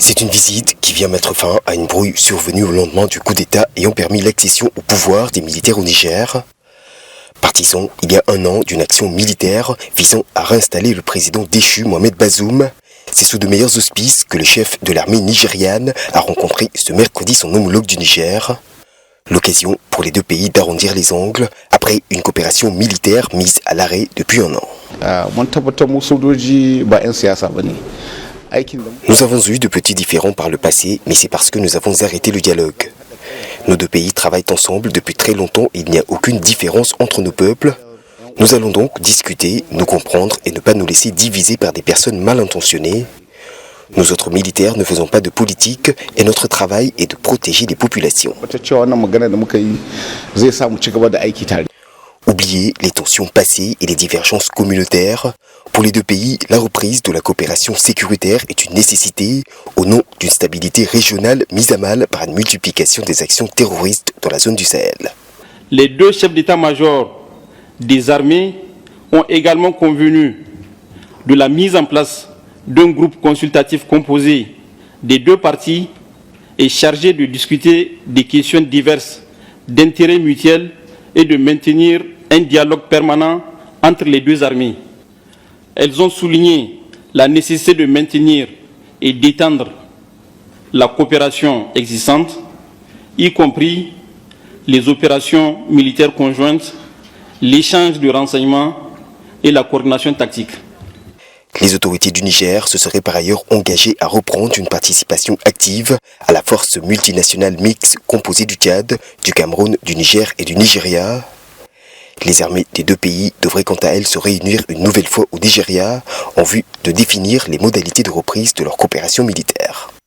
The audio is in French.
C'est une visite qui vient mettre fin à une brouille survenue au lendemain du coup d'État ayant permis l'accession au pouvoir des militaires au Niger. Partisans, il y a un an, d'une action militaire visant à réinstaller le président déchu Mohamed Bazoum. C'est sous de meilleurs auspices que le chef de l'armée nigériane a rencontré ce mercredi son homologue du Niger. L'occasion pour les deux pays d'arrondir les angles après une coopération militaire mise à l'arrêt depuis un an. Nous avons eu de petits différends par le passé, mais c'est parce que nous avons arrêté le dialogue. Nos deux pays travaillent ensemble depuis très longtemps et il n'y a aucune différence entre nos peuples. Nous allons donc discuter, nous comprendre et ne pas nous laisser diviser par des personnes mal intentionnées. Nous autres militaires ne faisons pas de politique et notre travail est de protéger les populations. Oubliez les tensions passées et les divergences communautaires. Pour les deux pays, la reprise de la coopération sécuritaire est une nécessité au nom d'une stabilité régionale mise à mal par une multiplication des actions terroristes dans la zone du Sahel. Les deux chefs d'état-major des armées ont également convenu de la mise en place d'un groupe consultatif composé des deux parties et chargé de discuter des questions diverses d'intérêt mutuel et de maintenir un dialogue permanent entre les deux armées. Elles ont souligné la nécessité de maintenir et d'étendre la coopération existante, y compris les opérations militaires conjointes, l'échange de renseignements et la coordination tactique. Les autorités du Niger se seraient par ailleurs engagées à reprendre une participation active à la force multinationale mixte composée du Tchad, du Cameroun, du Niger et du Nigeria. Les armées des deux pays devraient quant à elles se réunir une nouvelle fois au Nigeria en vue de définir les modalités de reprise de leur coopération militaire.